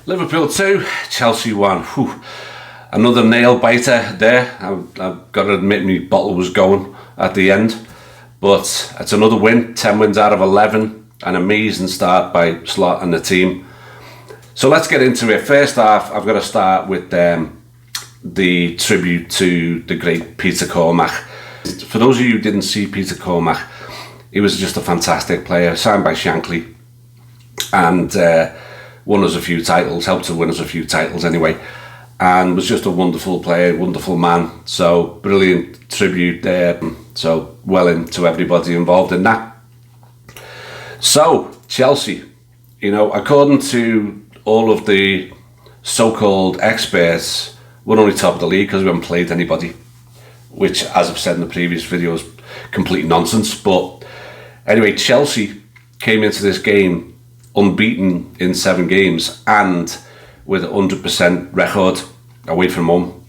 Liverpool 2, Chelsea 1. Whew. Another nail biter there. I've got to admit my bottle was going at the end. But it's another win, 10 wins out of 11. An amazing start by Slot and the team. So let's get into it. First half, I've got to start with the tribute to the great Peter Cormack. For those of you who didn't see Peter Cormack, he was just a fantastic player, signed by Shankly, and won us a few titles, helped to win us a few titles anyway, and was just a wonderful player, wonderful man. So brilliant tribute there. So well into everybody involved in that. So Chelsea, you know, according to all of the so-called experts, we're only top of the league because we haven't played anybody, which, as I've said in the previous video, is complete nonsense. But anyway, Chelsea came into this game unbeaten in 7 games and with a 100% record away from home.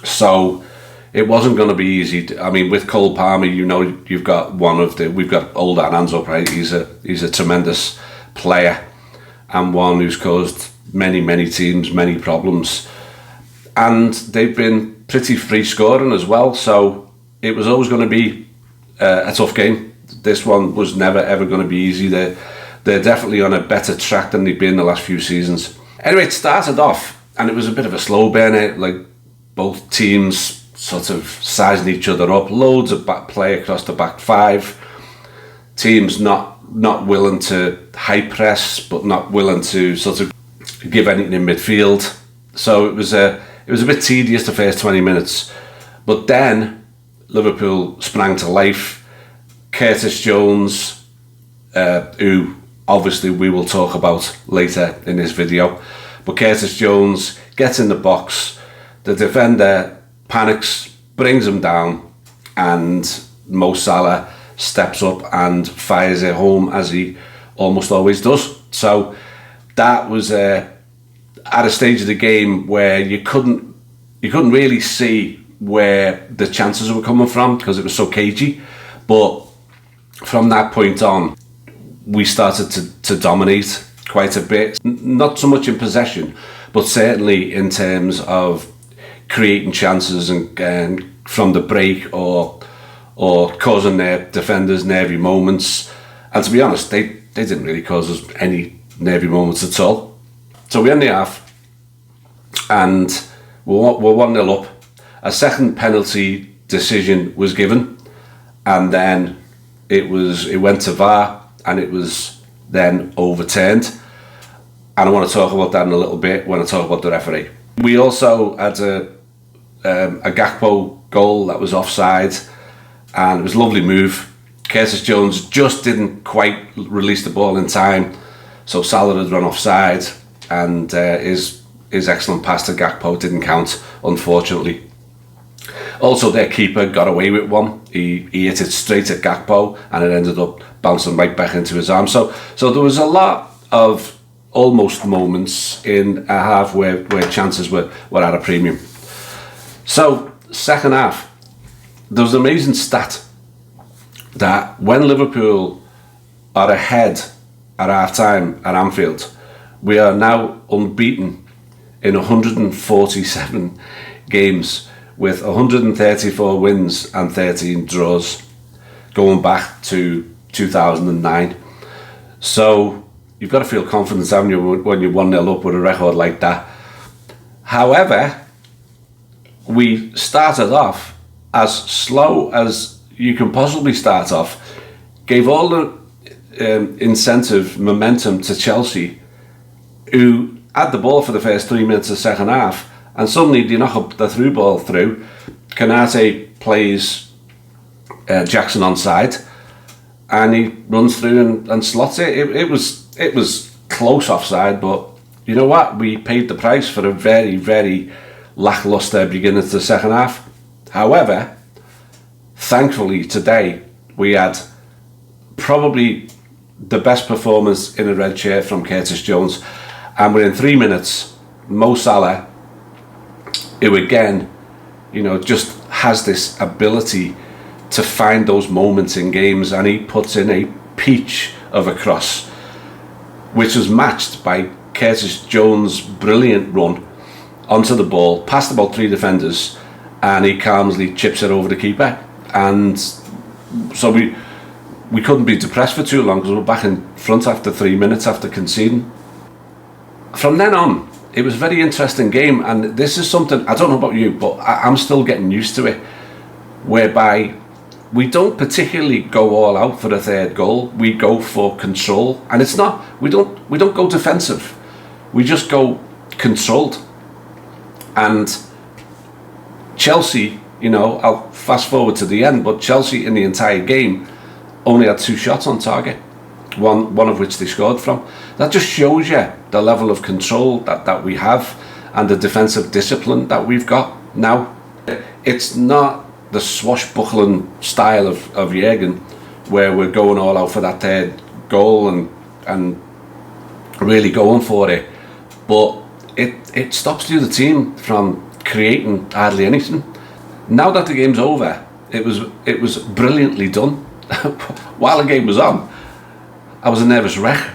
So it wasn't going to be easy. I mean, with Cole Palmer, you know, we've got old hands up, right? He's a tremendous player and one who's caused many teams many problems. And they've been pretty free scoring as well. So it was always going to be a tough game. This one was never ever going to be easy. They're definitely on a better track than they've been the last few seasons. Anyway, it started off and it was a bit of a slow burner, like both teams sort of sizing each other up, loads of back play across the back 5, teams not willing to high press but not willing to sort of give anything in midfield. So it was a bit tedious the first 20 minutes, but then Liverpool sprang to life. Curtis Jones, who obviously we will talk about later in this video, but Curtis Jones gets in the box, the defender panics, brings him down, and Mo Salah steps up and fires it home, as he almost always does. So that was at a stage of the game where you couldn't really see where the chances were coming from because it was so cagey. But from that point on, we started to dominate quite a bit. Not so much in possession, but certainly in terms of creating chances and from the break or causing their defenders nervy moments. And to be honest, they didn't really cause us any nervy moments at all. So we end the half and we're 1-0 up. A second penalty decision was given, and then it went to VAR and it was then overturned. And I want to talk about that in a little bit when I talk about the referee. We also had a Gakpo goal that was offside, and it was a lovely move. Curtis Jones just didn't quite release the ball in time, so Salah had run offside, and his excellent pass to Gakpo didn't count, unfortunately. Also, their keeper got away with one. He hit it straight at Gakpo, and it ended up bouncing right back into his arm. So there was a lot of almost moments in a half where chances were at a premium. So second half, there was an amazing stat that when Liverpool are ahead at half time at Anfield, we are now unbeaten in 147 games with 134 wins and 13 draws going back to 2009. So you've got to feel confident, haven't you, when you're 1-0 up with a record like that. However, we started off as slow as you can possibly start off, gave all the incentive, momentum to Chelsea, who had the ball for the first 3 minutes of the second half, and suddenly they knock up the through ball through. Kanate plays Jackson onside, and he runs through and slots it. It was close offside, but you know what? We paid the price for a very lacklustre beginning to the second half. However, thankfully today we had probably the best performance in a red shirt from Curtis Jones, and within 3 minutes, Mo Salah, who again, you know, just has this ability to find those moments in games, and he puts in a peach of a cross, which was matched by Curtis Jones' brilliant run onto the ball, past about 3 defenders, and he calmly chips it over the keeper. And so we couldn't be depressed for too long because we were back in front after 3 minutes after conceding. From then on, it was a very interesting game, and this is something, I don't know about you, but I'm still getting used to it, whereby we don't particularly go all out for the third goal. We go for control, and it's not, we don't go defensive. We just go controlled. And Chelsea, you know, I'll fast forward to the end, but Chelsea in the entire game only had 2 shots on target, one of which they scored from. That just shows you the level of control that we have and the defensive discipline that we've got now. It's not the swashbuckling style of Jurgen, where we're going all out for that third goal and really going for it, but it stops the other team from creating hardly anything. Now that the game's over, it was brilliantly done. While the game was on, I was a nervous wreck,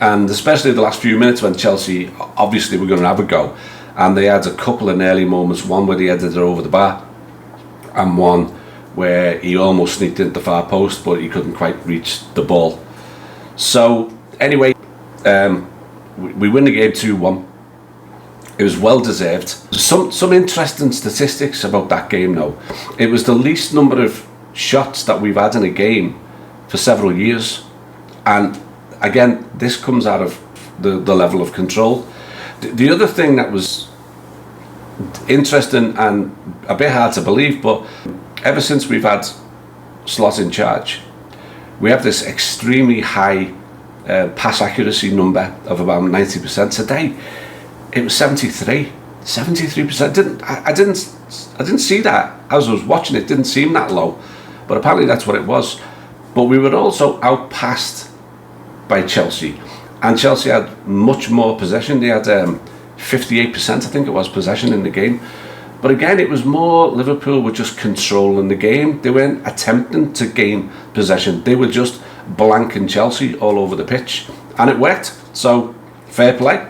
and especially the last few minutes when Chelsea obviously were going to have a go, and they had a couple of early moments, one where he headed it over the bar and one where he almost sneaked into the far post but he couldn't quite reach the ball. So anyway, we win the game 2-1. It was well deserved. Some interesting statistics about that game now. It was the least number of shots that we've had in a game for several years, and again, this comes out of the level of control. The other thing that was interesting and a bit hard to believe, but ever since we've had Slot in charge, we have this extremely high pass accuracy number of about 90%. Today it was 73%. I didn't see that as I was watching it. Didn't seem that low, but apparently that's what it was. But we were also outpassed by Chelsea, and Chelsea had much more possession. They had 58%, I think it was, possession in the game. But again, it was more Liverpool were just controlling the game. They weren't attempting to gain possession. They were just blanking Chelsea all over the pitch, and it worked. So fair play.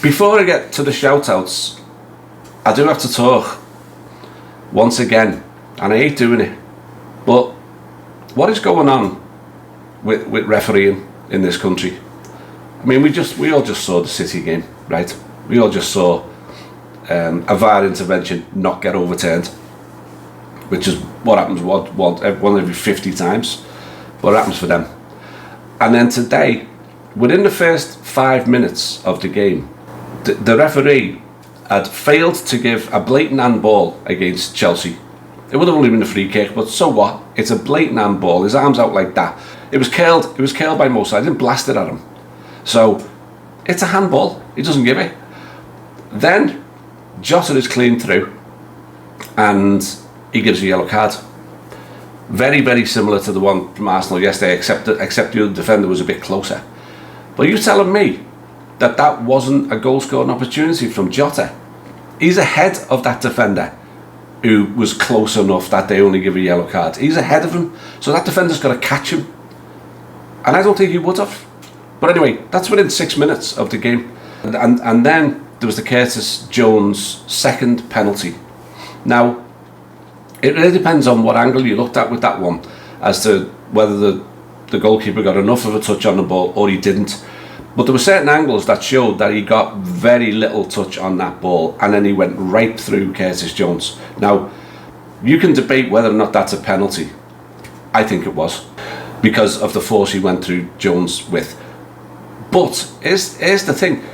Before I get to the shout-outs, I do have to talk once again, and I hate doing it, but what is going on with refereeing in this country? I mean, we all just saw the City game, right? We all just saw a VAR intervention not get overturned, which is what happens one every 50 times. What happens for them? And then today, within the first 5 minutes of the game, the referee had failed to give a blatant handball against Chelsea. It would have only been a free kick, but so what? It's a blatant handball. His arm's out like that. It was curled by Mo Salah. I didn't blast it at him. So it's a handball. He doesn't give it. Then Jota is clean through, and he gives a yellow card. Very, very similar to the one from Arsenal yesterday, except the other defender was a bit closer. But you're telling me that wasn't a goal-scoring opportunity from Jota? He's ahead of that defender who was close enough that they only give a yellow card. He's ahead of him, so that defender's got to catch him. And I don't think he would have. But anyway, that's within 6 minutes of the game. And then there was the Curtis Jones second penalty. Now, it really depends on what angle you looked at with that one as to whether the goalkeeper got enough of a touch on the ball or he didn't. But there were certain angles that showed that he got very little touch on that ball, and then he went right through Curtis Jones. Now, you can debate whether or not that's a penalty. I think it was, because of the force he went through Jones with. But here's the thing.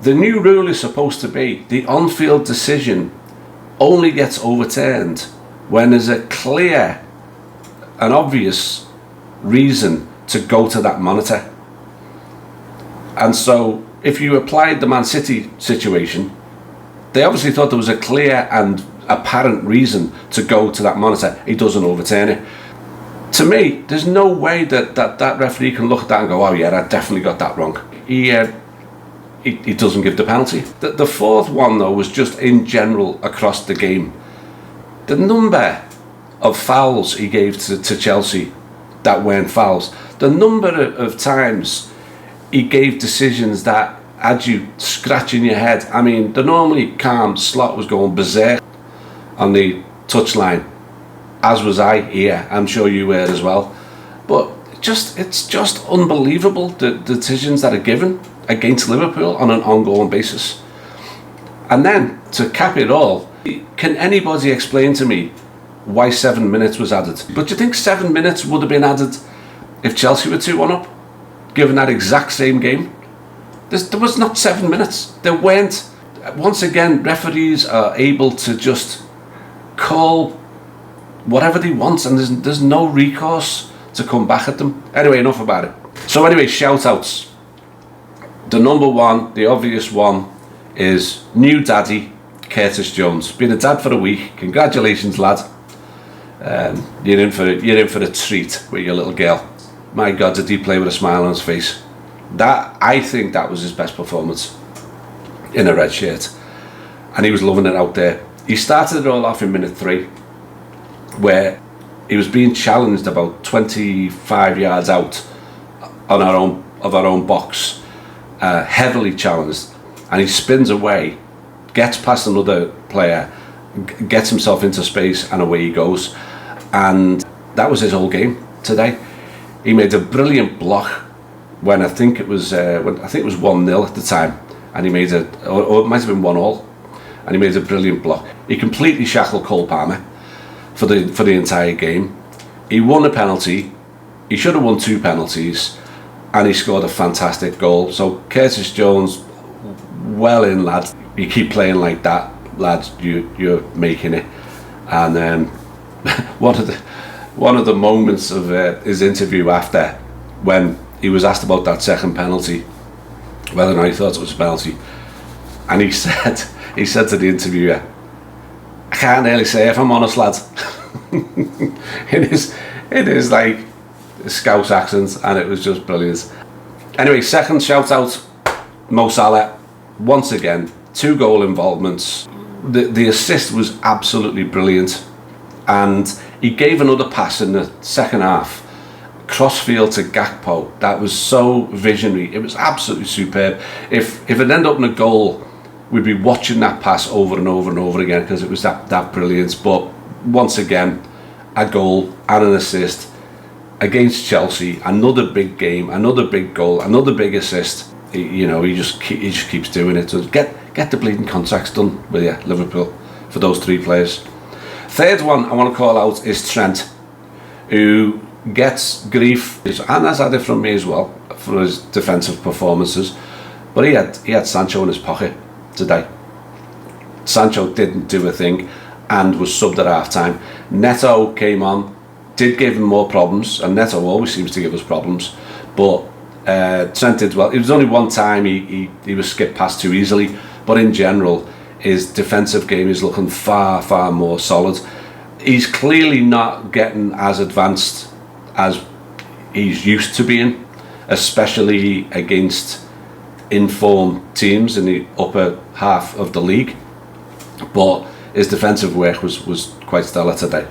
The new rule is supposed to be the on-field decision only gets overturned when there's a clear and obvious reason to go to that monitor. And so if you applied the Man City situation, they obviously thought there was a clear and apparent reason to go to that monitor. He doesn't overturn it. To me, there's no way that referee can look at that and go, oh yeah, I definitely got that wrong. He doesn't give the penalty. The fourth one, though, was just in general across the game. The number of fouls he gave to Chelsea that weren't fouls, the number of times he gave decisions that had you scratching your head. I mean, the normally calm Slot was going berserk on the touchline, as was I here. I'm sure you were as well. But it's just unbelievable the decisions that are given against Liverpool on an ongoing basis. And then to cap it all, can anybody explain to me why 7 minutes was added? But do you think 7 minutes would have been added if Chelsea were 2-1 up, given that exact same game? There was not 7 minutes. There weren't. Once again, referees are able to just call whatever they want, and there's no recourse to come back at them. Anyway, enough about it. So anyway, shout-outs. The number one, the obvious one, is new daddy, Curtis Jones. Been a dad for a week. Congratulations, lad. You're in for a treat with your little girl. My God, did he play with a smile on his face? I think that was his best performance in a red shirt, and he was loving it out there. He started it all off in minute 3, where he was being challenged about 25 yards out on our own box, heavily challenged, and he spins away, gets past another player, gets himself into space, and away he goes. And that was his whole game today. He made a brilliant block when I think it was 1-0 at the time, and he made or it might have been 1-1, and he made a brilliant block. He completely shackled Cole Palmer for the entire game. He won a penalty. He should have won 2 penalties, and he scored a fantastic goal. So Curtis Jones, well in, lad. You keep playing like that, lads. You're making it. And one of the moments of his interview after, when he was asked about that second penalty, whether or not he thought it was a penalty, and he said to the interviewer, "I can't really say if I'm honest, lad." It is like a Scouse accent, and it was just brilliant. Anyway, second shout out, Mo Salah. Once again, 2 goal involvements. The assist was absolutely brilliant, and he gave another pass in the second half, crossfield to Gakpo. That was so visionary. It was absolutely superb. If it ended up in a goal, we'd be watching that pass over and over and over again, because it was that brilliant. But once again, a goal and an assist against Chelsea. Another big game, another big goal, another big assist. He just keeps doing it. So get the bleeding contracts done with you, Liverpool, for those 3 players. Third one I want to call out is Trent, who gets grief, and has had it from me as well, for his defensive performances. But he had Sancho in his pocket today. Sancho didn't do a thing and was subbed at half time. Neto came on, did give him more problems, and Neto always seems to give us problems, but Trent did well. It was only one time he was skipped past too easily, but in general his defensive game is looking far more solid. He's clearly not getting as advanced as he's used to being, especially against informed teams in the upper half of the league, but his defensive work was quite stellar today.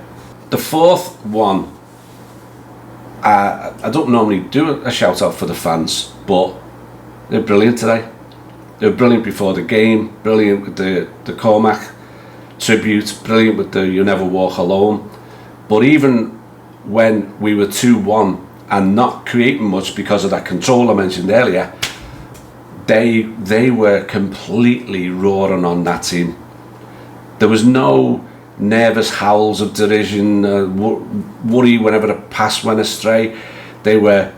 The fourth one, I don't normally do a shout out for the fans, but they're brilliant today. They were brilliant before the game, brilliant with the Cormac tribute, brilliant with the You Never Walk Alone. But even when we were 2-1 and not creating much because of that control I mentioned earlier, they were completely roaring on that team. There was no nervous howls of derision, worry whenever a pass went astray. They were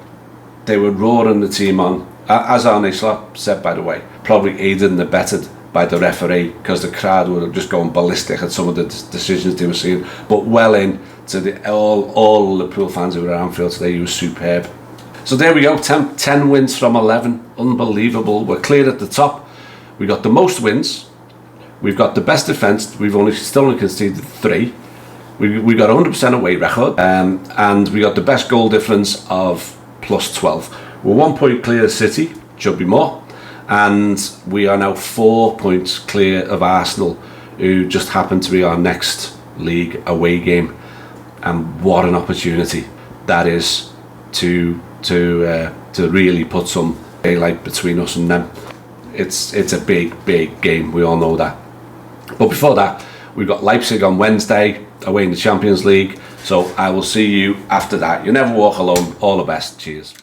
roaring the team on. As Arne Slot said, by the way, probably aided and abetted by the referee, because the crowd were just going ballistic at some of the decisions they were seeing. But well in to all Liverpool fans who were at Anfield today, he was superb. So there we go, 10 wins from 11, unbelievable. We're clear at the top. We got the most wins. We've got the best defence. We've still only conceded 3. We got 100% away record, and we got the best goal difference of +12. We're 1 point clear of City, should be more, and we are now 4 points clear of Arsenal, who just happen to be our next league away game. And what an opportunity that is to really put some daylight between us and them. it's a big game. We all know that. But before that, we've got Leipzig on Wednesday away in the Champions League. So I will see you after that. You never walk alone. All the best. Cheers.